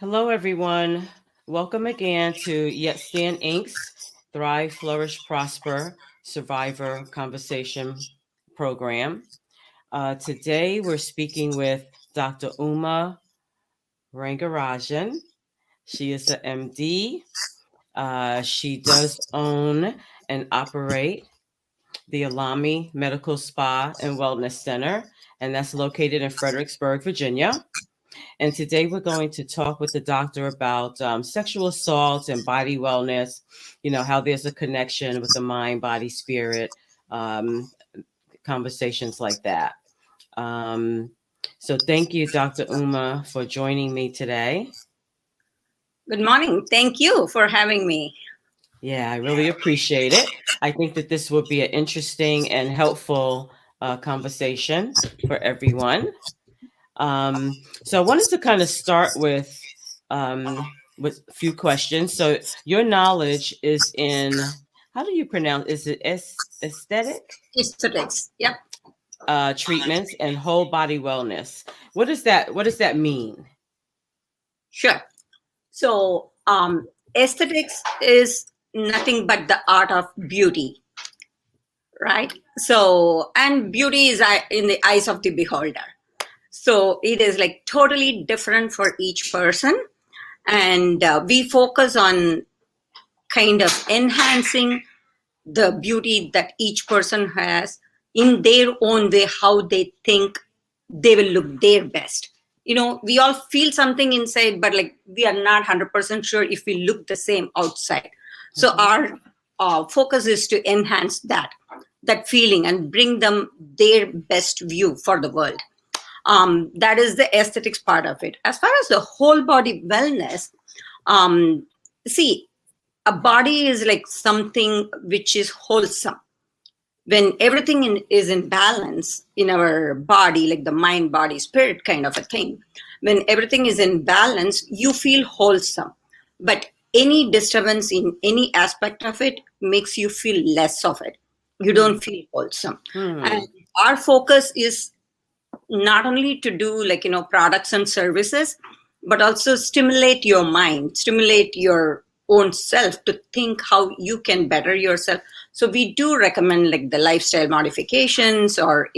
Hello, everyone. Welcome again to Yet Stand Inc.'s Thrive, Flourish, Prosper Survivor Conversation program. Today, we're speaking with Dr. Uma Rangarajan. She is an MD. She does own and operate the Alami Medical Spa and Wellness Center, and that's located in Fredericksburg, Virginia. And today we're going to talk with the doctor about sexual assault and body wellness, how there's a connection with the mind, body, spirit, conversations like that. So thank you, Dr. Uma, for joining me today. Good morning. Thank you for having me. Yeah, I really appreciate it. I think that this will be an interesting and helpful conversation for everyone. So I wanted to kind of start with a few questions. So your knowledge is in, how do you pronounce? Is it aesthetic? Aesthetics. Yep. Treatments and whole body wellness. What does that mean? Sure. So aesthetics is nothing but the art of beauty, right? So, and beauty is in the eyes of the beholder. So it is like totally different for each person. And we focus on kind of enhancing the beauty that each person has in their own way, how they think they will look their best. We all feel something inside, but like we are not 100% sure if we look the same outside. So our focus is to enhance that feeling and bring them their best view for the world. That is the aesthetics part of it. As far as the whole body wellness, see, a body is like something which is wholesome. When everything is in balance in our body, like the mind, body, spirit kind of a thing, when everything is in balance, you feel wholesome. But any disturbance in any aspect of it makes you feel less of it. You don't feel wholesome. And our focus is not only to do like, products and services, but also stimulate your mind, stimulate your own self to think how you can better yourself. So we do recommend like the lifestyle modifications or,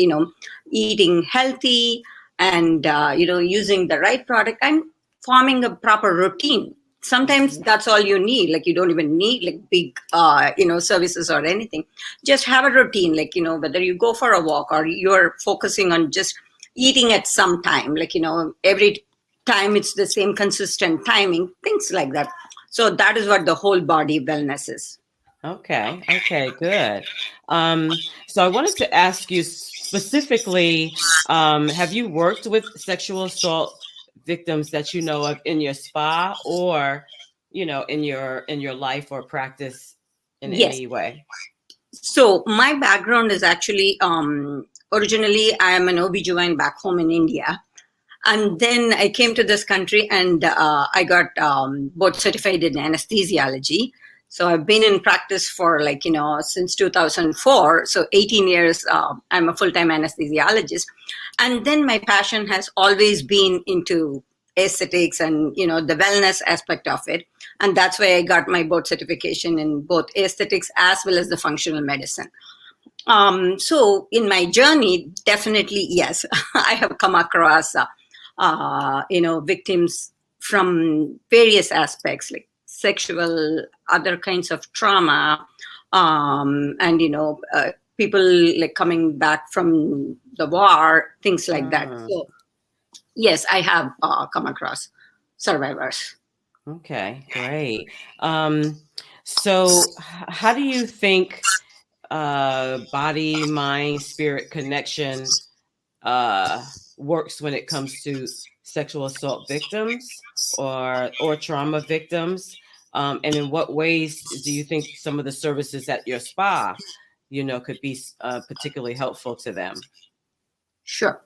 eating healthy and, using the right product and forming a proper routine. Sometimes that's all you need. Like you don't even need like big, services or anything. Just have a routine, like, whether you go for a walk or you're focusing on just eating at some time, like, every time it's the same consistent timing, things like that. So that is what the whole body wellness is. Okay, good. So I wanted to ask you specifically, have you worked with sexual assault victims that you know of in your spa or, in your life or practice in any way? So my background is actually, originally I am an OB-GYN back home in India. And then I came to this country and I got board certified in anesthesiology. So I've been in practice for since 2004. So 18 years, I'm a full-time anesthesiologist. And then my passion has always been into aesthetics and, the wellness aspect of it. And that's why I got my board certification in both aesthetics as well as the functional medicine. So in my journey, definitely, yes, I have come across, victims from various aspects, like sexual, other kinds of trauma, and, people like coming back from the war, things like that. So, yes, I have come across survivors. Okay, great. So how do you think body, mind, spirit connection works when it comes to sexual assault victims or trauma victims? And in what ways do you think some of the services at your spa, could be particularly helpful to them? Sure.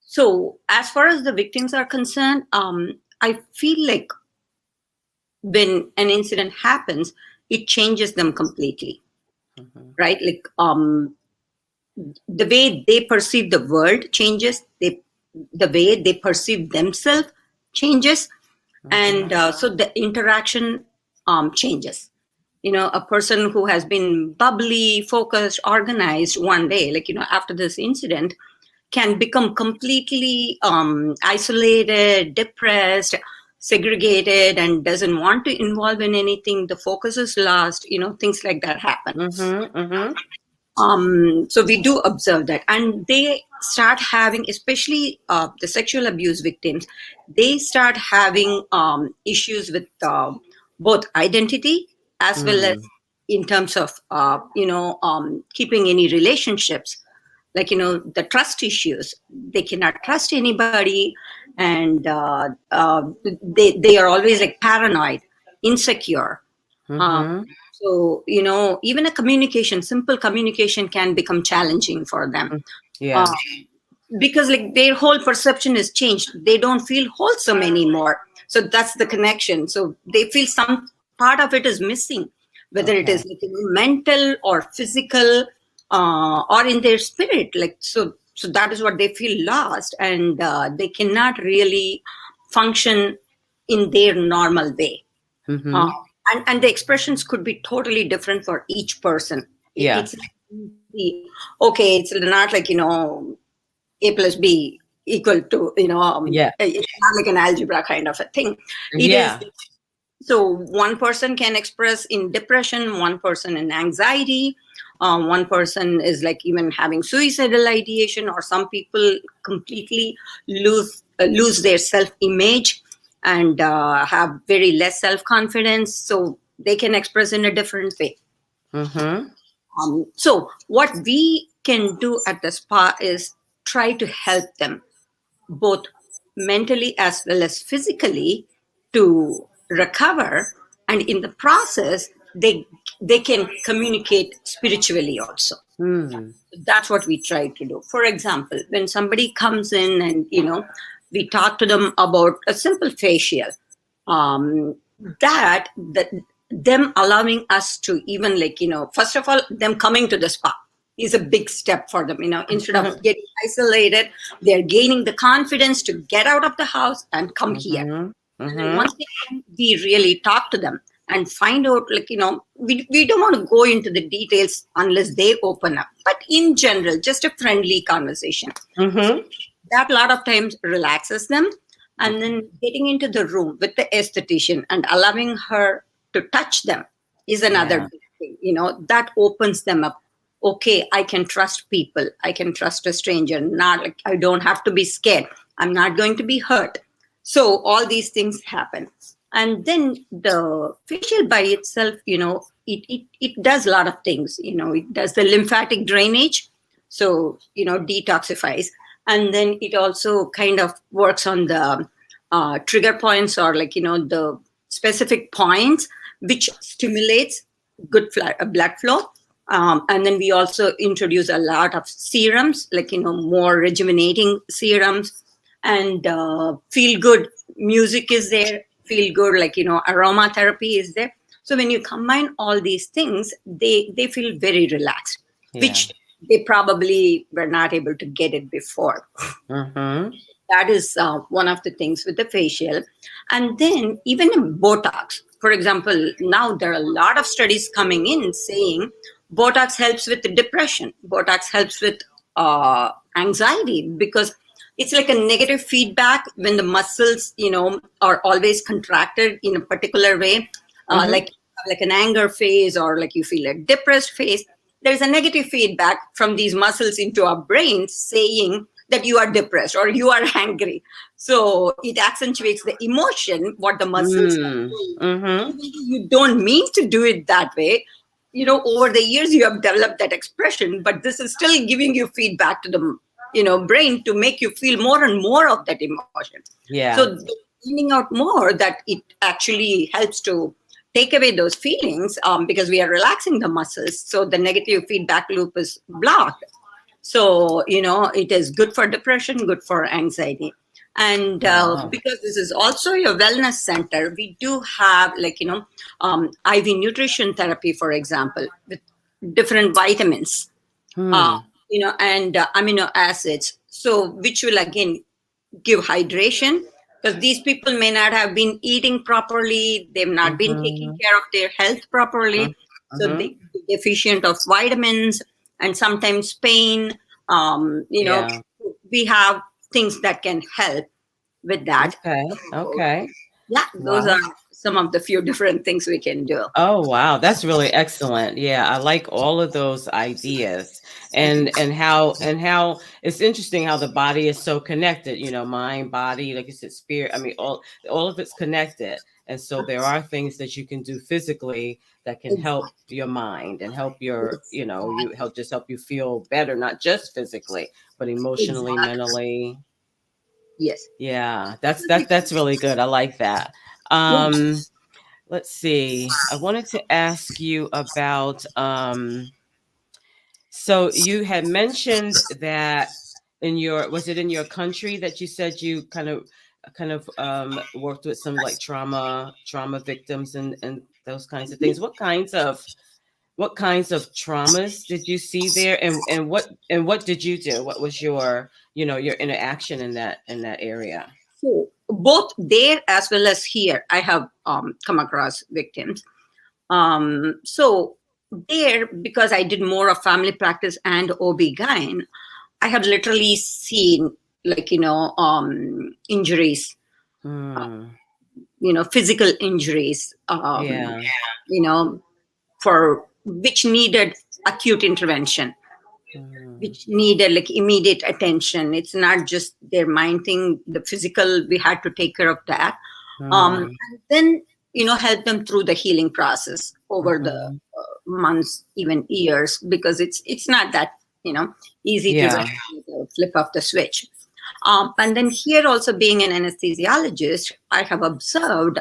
So as far as the victims are concerned, I feel like when an incident happens, it changes them completely, right? Like the way they perceive the world changes, the way they perceive themselves changes, And so the interaction changes. A person who has been bubbly, focused, organized one day, after this incident, can become completely isolated, depressed, segregated, and doesn't want to involve in anything. The focus is lost, things like that happen. So we do observe that, and they start having, especially the sexual abuse victims, they start having issues with both identity as well as in terms of keeping any relationships, the trust issues. They cannot trust anybody, and they are always like paranoid, insecure. So, even simple communication can become challenging for them. Yeah. Because their whole perception is changed. They don't feel wholesome anymore. So that's the connection. So they feel some part of it is missing, whether it is mental or physical, or in their spirit. So that is what they feel lost, and they cannot really function in their normal way. And the expressions could be totally different for each person. It's not like, A plus B equal to, it's not like an algebra kind of a thing. It is. So one person can express in depression, one person in anxiety, one person is like even having suicidal ideation, or some people completely lose their self-image and have very less self-confidence, so they can express in a different way. So what we can do at the spa is try to help them both mentally as well as physically to recover, and in the process they can communicate spiritually also. That's what we try to do. For example, when somebody comes in and we talk to them about a simple facial, that them allowing us to even first of all, them coming to the spa is a big step for them. Instead of getting isolated, they're gaining the confidence to get out of the house and come here. And once they come, we really talk to them and find out, we don't want to go into the details unless they open up. But in general, just a friendly conversation. That a lot of times relaxes them. And then getting into the room with the esthetician and allowing her to touch them is another big thing. That opens them up. Okay, I can trust people. I can trust a stranger. Not I don't have to be scared. I'm not going to be hurt. So all these things happen. And then the facial by itself, it does a lot of things. It does the lymphatic drainage. So, detoxifies. And then it also kind of works on the trigger points, or the specific points which stimulates good blood flow. And then we also introduce a lot of serums, more rejuvenating serums, and feel good music is there, feel good, aromatherapy is there. So when you combine all these things, they feel very relaxed, which they probably were not able to get it before. That is one of the things with the facial. And then even in Botox, for example, now there are a lot of studies coming in saying Botox helps with depression. Botox helps with anxiety, because it's like a negative feedback when the muscles, are always contracted in a particular way, like an anger phase, or you feel a depressed phase. There's a negative feedback from these muscles into our brains saying that you are depressed or you are angry. So it accentuates the emotion, what the muscles are doing. You don't mean to do it that way. Over the years you have developed that expression, but this is still giving you feedback to the brain to make you feel more and more of that emotion. So finding out more that it actually helps to take away those feelings, because we are relaxing the muscles, so the negative feedback loop is blocked. So it is good for depression, good for anxiety. And because this is also a wellness center, we do have IV nutrition therapy, for example, with different vitamins, and amino acids, so which will again give hydration because these people may not have been eating properly, they've not been taking care of their health properly, so they deficient of vitamins and sometimes pain. Yeah. We have things that can help with that. Okay. Okay. Yeah, those Wow. are some of the few different things we can do. Oh, wow. That's really excellent. Yeah, I like all of those ideas. And how it's interesting how the body is so connected, mind, body, like you said, spirit. I mean, all of it's connected. And so there are things that you can do physically that can help your mind and help your, help you feel better, not just physically, but emotionally, mentally. Yes. Yeah, that's really good. I like that. Let's see. I wanted to ask you about so you had mentioned that was it in your country that you said you kind of worked with some like trauma victims and those kinds of things. What kinds of traumas did you see there, and what did you do? What was your your interaction in that area? So both there as well as here, I have come across victims. So there, because I did more of family practice and OB-GYN, I have literally seen injuries, physical injuries, Yeah. for which needed acute intervention, which needed like immediate attention. It's not just their mind thing, the physical, we had to take care of that. And then, help them through the healing process over the months, even years, because it's not that, easy to flip off the switch. And then here also being an anesthesiologist, I have observed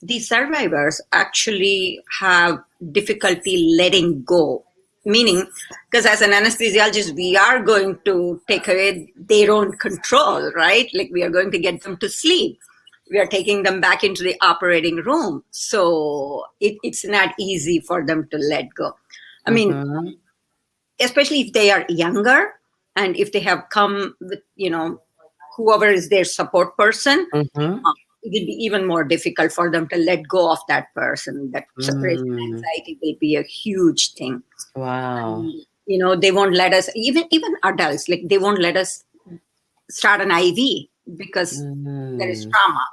these survivors actually have difficulty letting go. Meaning, because as an anesthesiologist, we are going to take away their own control, right? Like we are going to get them to sleep. We are taking them back into the operating room. So it's not easy for them to let go. I mean, especially if they are younger and if they have come with, whoever is their support person, it will be even more difficult for them to let go of that person. That separation anxiety will be a huge thing. Wow. They won't let us, even adults, like they won't let us start an IV because there is trauma,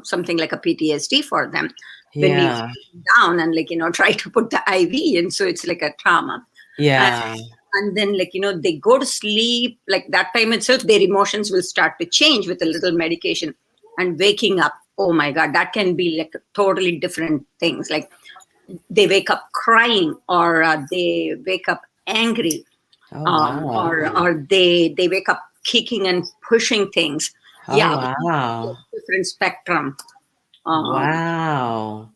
something like a PTSD for them. When we sit down and try to put the IV in, so it's like a trauma. Yeah. And then they go to sleep, like that time itself, their emotions will start to change with a little medication. And waking up, oh my God, that can be like totally different things. Like they wake up crying, or they wake up angry, or they wake up kicking and pushing things. Wow. Different spectrum. Wow.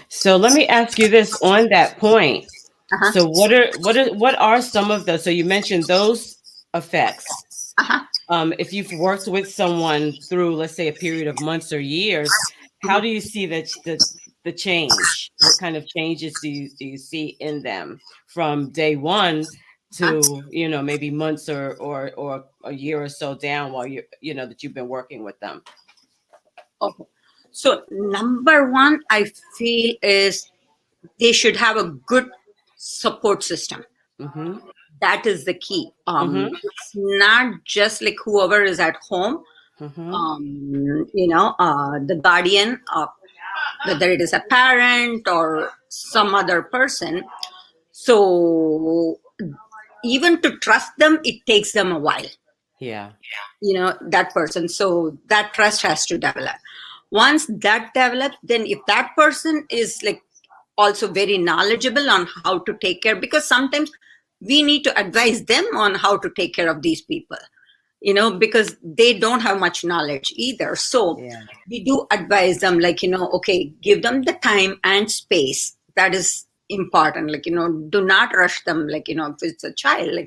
So let me ask you this on that point. So what are some of those? So you mentioned those effects. If you've worked with someone through, let's say, a period of months or years, how do you see that the change? What kind of changes do you see in them from day one to maybe months or a year or so down while that you've been working with them? Okay. So number one, I feel is they should have a good support system. That is the key. It's not just like whoever is at home, the guardian, whether it is a parent or some other person. So even to trust them, it takes them a while. That person. So that trust has to develop. Once that develops, then if that person is like also very knowledgeable on how to take care, because sometimes we need to advise them on how to take care of these people, because they don't have much knowledge either. So we do advise them, okay, give them the time and space. That is important. Do not rush them. If it's a child,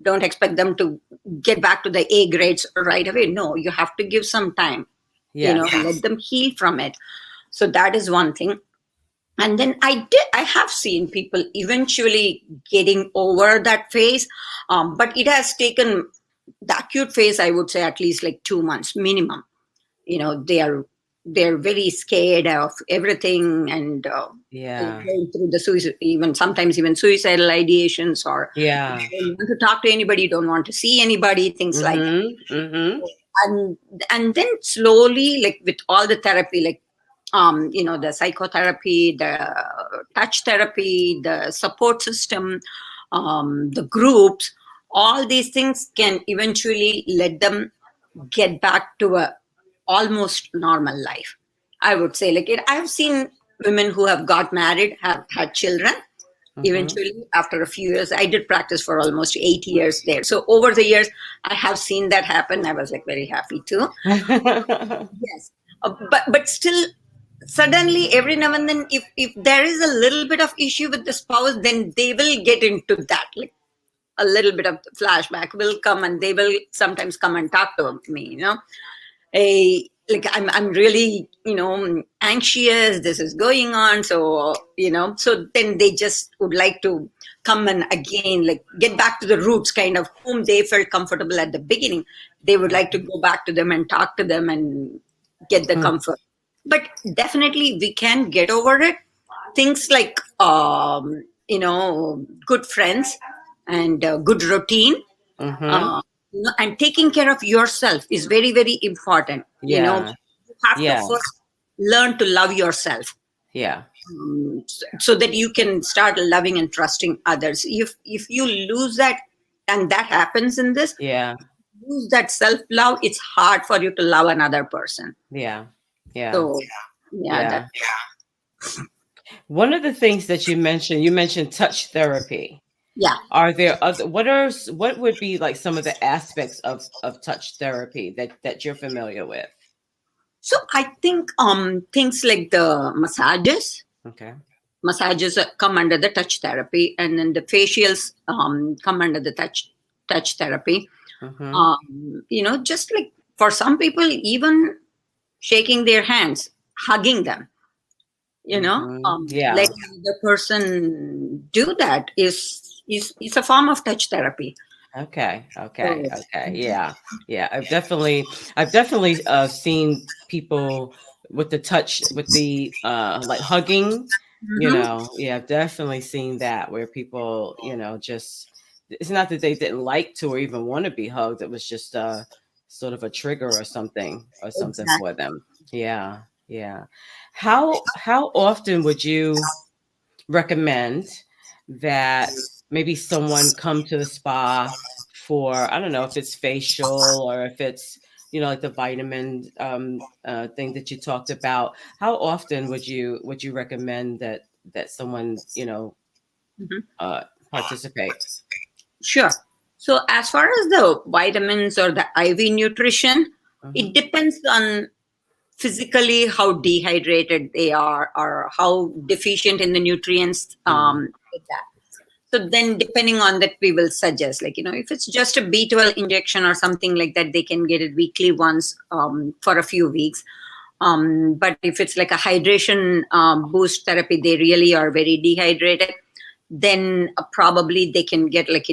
don't expect them to get back to the A grades right away. No, you have to give some time, let them heal from it. So that is one thing. And then I have seen people eventually getting over that phase, but it has taken the acute phase, I would say, at least like 2 months minimum. they're very scared of everything, and Yeah. going through the suicide, even sometimes even suicidal ideations, or Yeah. don't want to talk to anybody, don't want to see anybody, things like that. Mm-hmm. Mm-hmm. And then slowly, like with all the therapy, like the psychotherapy, the touch therapy, the support system, the groups, all these things can eventually let them get back to a almost normal life. I would say, like, I've seen women who have got married, have had children. Mm-hmm. Eventually, after a few years, I did practice for almost 8 years there. So over the years, I have seen that happen. I was like very happy too. Yes, but still, suddenly every now and then, if there is a little bit of issue with the spouse, then they will get into that, like a little bit of flashback will come, and they will sometimes come and talk to me, like I'm really anxious, this is going on, so so then they just would like to come and again, like, get back to the roots, kind of whom they felt comfortable at the beginning. They would like to go back to them and talk to them and get the comfort. But definitely we can get over it. Things like good friends and good routine, Mm-hmm. and taking care of yourself is very, very important. Yeah. You have to Yeah. first learn to love yourself, Yeah. so that you can start loving and trusting others. If you lose that, and that happens in this, Yeah. lose that self love, it's hard for you to love another person. Yeah. Yeah. So yeah, Yeah. One of the things that you mentioned touch therapy. yeah. Are there other what would be like some of the aspects of touch therapy that you're familiar with? So I think things like the massages. Okay. Massages come under the touch therapy, and then the facials come under the touch therapy. Mm-hmm. Just like for some people, even shaking their hands, hugging them, Mm-hmm. Yeah. letting the person do that is a form of touch therapy. Okay. Okay. So, Okay. Yeah. Yeah. I've definitely seen people with the touch, with the like hugging, mhm, yeah, I've definitely seen that where people, just it's not that they didn't like to or even want to be hugged. It was just sort of a trigger or something exactly. for them. Yeah. Yeah. How often would you recommend that maybe someone come to the spa for, I don't know if it's facial or if it's, like the vitamin thing that you talked about? How often would you recommend that someone, Mhm. uh, participate? Sure. So as far as the vitamins or the IV nutrition, it Hmm. depends on physically how dehydrated they are, or how deficient in the nutrients with that. So then depending on that, we will suggest, like, if it's just a B12 injection or something like that, they can get it weekly once, for a few weeks. But if it's like a hydration boost therapy, they really are very dehydrated, then probably they can get, like,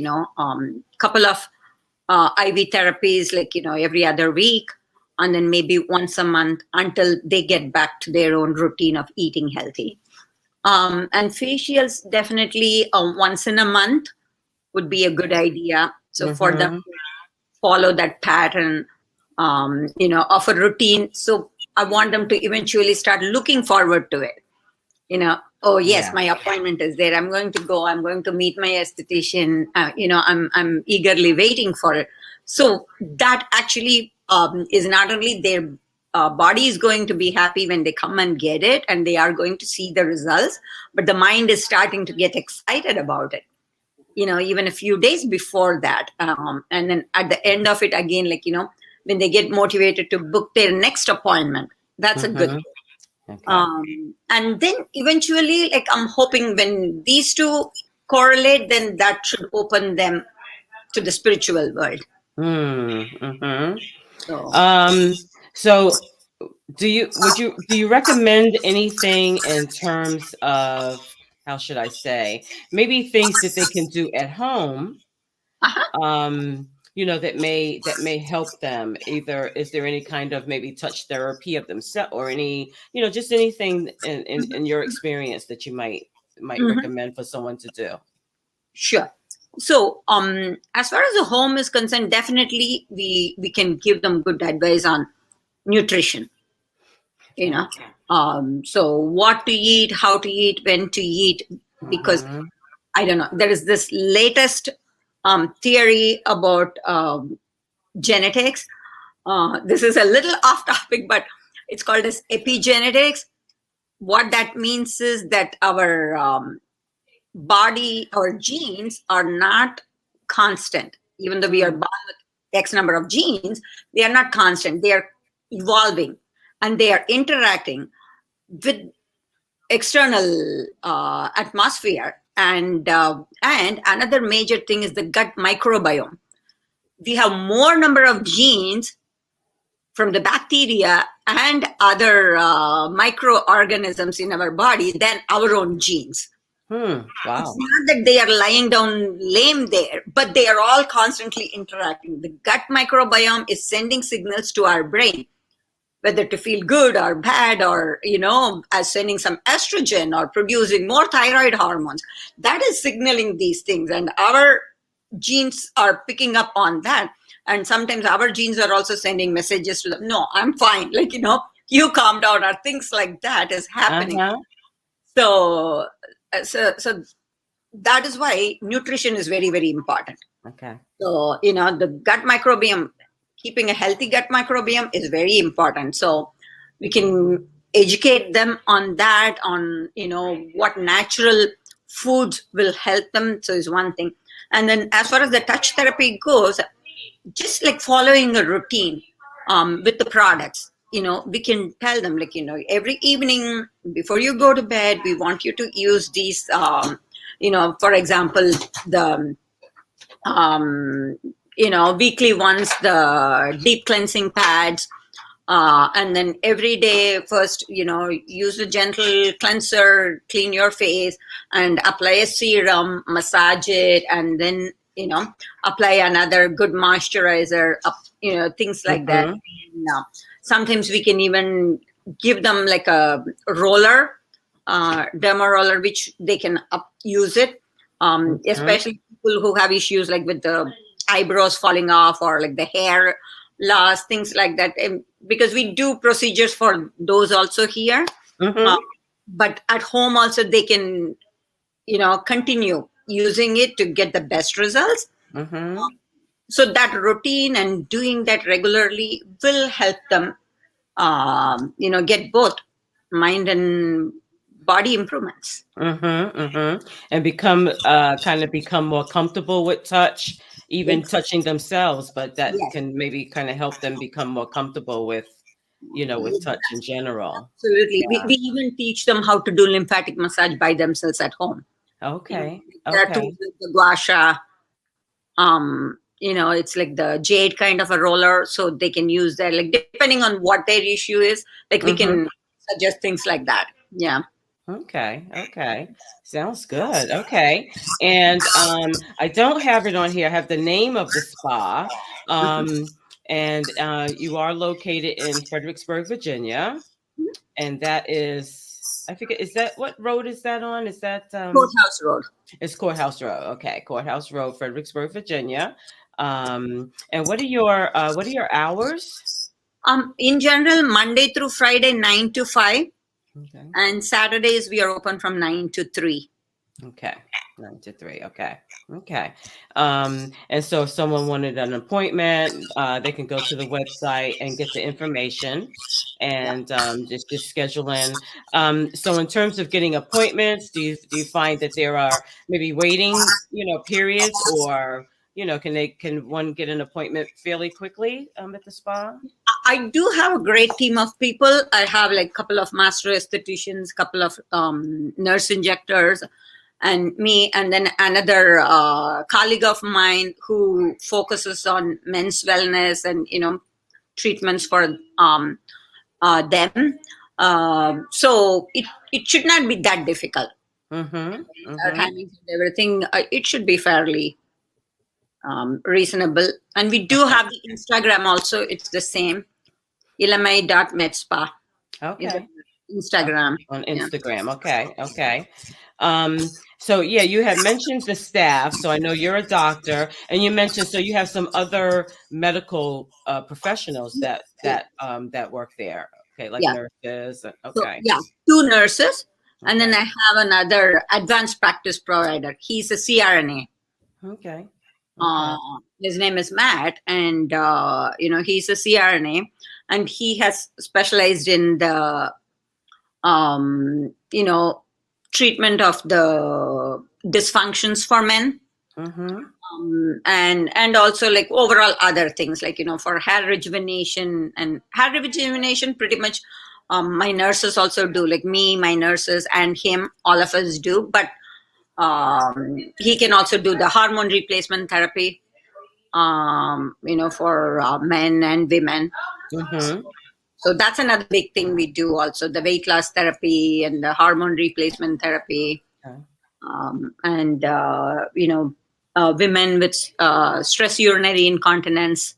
couple of IV therapies, like, every other week, and then maybe once a month until they get back to their own routine of eating healthy. And facials, definitely once in a month would be a good idea. So for them Hmm. to follow that pattern, of a routine. So I want them to eventually start looking forward to it. Oh yes, Yeah. my appointment is there, I'm going to go, I'm going to meet my esthetician, I'm eagerly waiting for it. So that actually is not only their body is going to be happy when they come and get it, and they are going to see the results, but the mind is starting to get excited about it, even a few days before that, and then at the end of it again, like, when they get motivated to book their next appointment, that's a good. Hmm. Okay. And then eventually, like, I'm hoping when these two correlate, then that should open them to the spiritual world. Mm-hmm. So, So do you recommend anything in terms of, how should I say, maybe things that they can do at home, uh-huh. um that may help them? Either is there any kind of maybe touch therapy of themselves, or any, just anything in your experience that you might Mhm. recommend for someone to do? Sure. So, as far as the home is concerned, definitely we can give them good advice on nutrition. You know, Okay. so what to eat, how to eat, when to eat, because Mhm. I don't know. There is this latest theory about genetics. This is a little off topic, but it's called as epigenetics. What that means is that our body, our genes are not constant. Even though we are born with X number of genes, they are not constant. They are evolving, and they are interacting with external atmosphere. And another major thing is the gut microbiome. We have more number of genes from the bacteria and other microorganisms in our body than our own genes. It's Wow. not that they are lying down lame there, but they are all constantly interacting. The gut microbiome is sending signals to our brain, whether to feel good or bad, or, as sending some estrogen or producing more thyroid hormones. That is signaling these things, and our genes are picking up on that. And sometimes our genes are also sending messages to them. No, I'm fine. You calm down, or things like that is happening. Uh-huh. So, so that is why nutrition is very, very important. Okay. So, the gut microbiome, keeping a healthy gut microbiome is very important. So we can educate them on that, on, what natural foods will help them. So is one thing. And then as far as the touch therapy goes, just like following a routine with the products. We can tell them, every evening before you go to bed, we want you to use these, for example, the weekly ones, the deep cleansing pads. And then every day, first, use a gentle cleanser, clean your face, and apply a serum, massage it, and then, apply another good moisturizer, things like that. Mhm. And, sometimes we can even give them like a roller, derma roller, which they can use it, especially people who have issues like with the eyebrows falling off, or like the hair loss, things like that. Because we do procedures for those also here. Mhm. Uh, but at home also they can, continue using it to get the best results. Mhm. So that routine and doing that regularly will help them, get both mind and body improvements. Mhm. Mhm. And kind of become more comfortable with touch, even Ex- touching themselves, but that Yes, can maybe kind of help them become more comfortable with, with touch in general. absolutely. Yeah. We even teach them how to do lymphatic massage by themselves at home. Okay. There are Okay. tools like the gua sha. It's like the jade kind of a roller, so they can use that. Like depending on what their issue is, like we Mhm. can suggest things like that. Yeah. Okay. Okay. Sounds good. Okay. And I don't have it on here. I have the name of the spa. And you are located in Fredericksburg, Virginia. And that is, I forget, is that, what road is that on? Is that Courthouse Road. it's Courthouse Road. Okay, Courthouse Road, Fredericksburg, Virginia. And what are your hours? In general, Monday through Friday, 9 to 5, Okay. and Saturdays we are open from 9 to 3. Okay. 9 to 3. Okay. Okay. And so if someone wanted an appointment, they can go to the website and get the information, Yeah. and just schedule in. So in terms of getting appointments, do you find that there are maybe waiting, periods, or, can one get an appointment fairly quickly at the spa? I do have a great team of people. I have like a couple of master estheticians, couple of nurse injectors, and me, and then another colleague of mine who focuses on men's wellness and treatments for them. So it should not be that difficult. Mm-hmm. Our Mm-hmm. timings and everything, it should be fairly. reasonable. And we do have the Instagram also. It's the same. ilamai.medspa is Okay. the Instagram. On Yeah. Instagram. Okay. Okay. So yeah, you had mentioned the staff. So I know you're a doctor, and you mentioned so you have some other medical professionals that work there. Okay, like Yeah. nurses. So Okay. yeah, 2 nurses. And then Okay. I have another advanced practice provider. He's a CRNA. Okay. Okay. His name is Matt, and he's a CRNA, and he has specialized in the treatment of the dysfunctions for men, Mm-hmm. and also like overall other things like for hair rejuvenation pretty much. My nurses also do, like me, my nurses, and him, all of us do, but he can also do the hormone replacement therapy, for men and women. Mm-hmm. So that's another big thing we do also, the weight loss therapy and the hormone replacement therapy. Okay. And, women with stress urinary incontinence.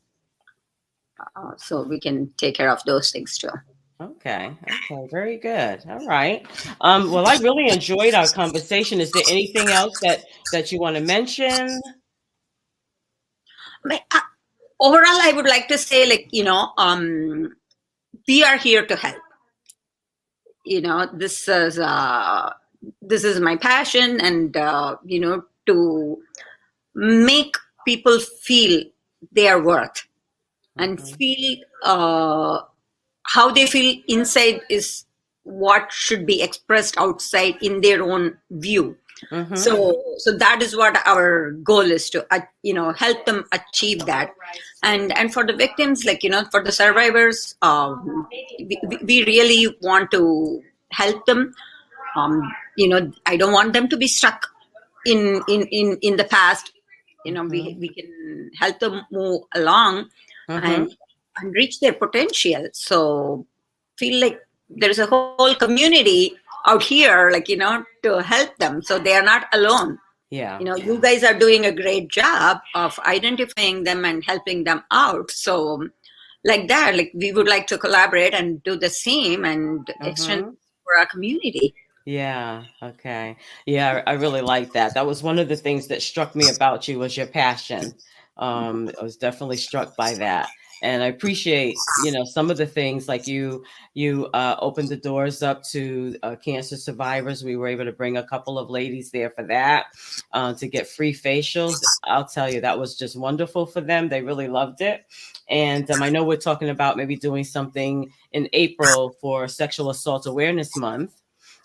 So we can take care of those things too. Okay. Okay. Very good. All right. Well, I really enjoyed our conversation. Is there anything else that you want to mention? Overall, I would like to say, we are here to help. This is my passion, and to make people feel their worth and feel how they feel inside is what should be expressed outside in their own view. Mm-hmm. So that is what our goal is, to help them achieve that. And for the victims, for the survivors, we really want to help them. I don't want them to be stuck in the past. We can help them move along and reach their potential. So feel like there's a whole community out here, to help them, so they are not alone. Yeah. You guys are doing a great job of identifying them and helping them out. So like that, we would like to collaborate and do the same and extend for our community. Yeah. Okay. Yeah, I really like that. That was one of the things that struck me about you, was your passion. I was definitely struck by that. And I appreciate, some of the things like you opened the doors up to cancer survivors. We were able to bring a couple of ladies there for that, to get free facials. I'll tell you, that was just wonderful for them. They really loved it. And I know we're talking about maybe doing something in April for Sexual Assault Awareness Month.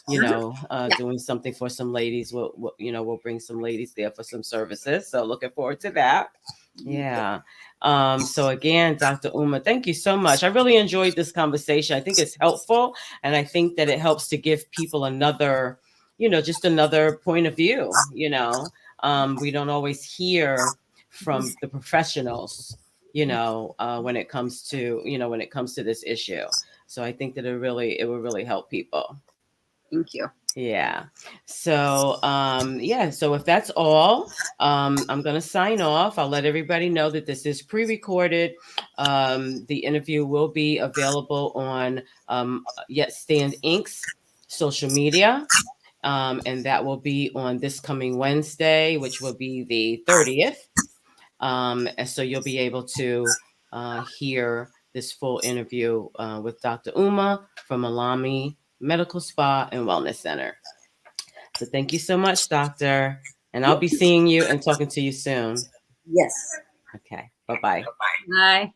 Doing something for some ladies. We'll bring some ladies there for some services. So looking forward to that. Yeah. So again, Dr. Uma, thank you so much. I really enjoyed this conversation. I think it's helpful. And I think that it helps to give people another, just another point of view. We don't always hear from the professionals, when it comes to, this issue. So I think that it will really help people. Thank you. Yeah. So, so if that's all, I'm going to sign off. I'll let everybody know that this is pre-recorded. The interview will be available on Yet Stand Inc.'s social media. And that will be on this coming Wednesday, which will be the 30th. And so you'll be able to hear this full interview with Dr. Uma from Alami Medical Spa and Wellness Center. So thank you so much, Doctor. And I'll be seeing you and talking to you soon. Yes. Okay. Bye-bye. Bye.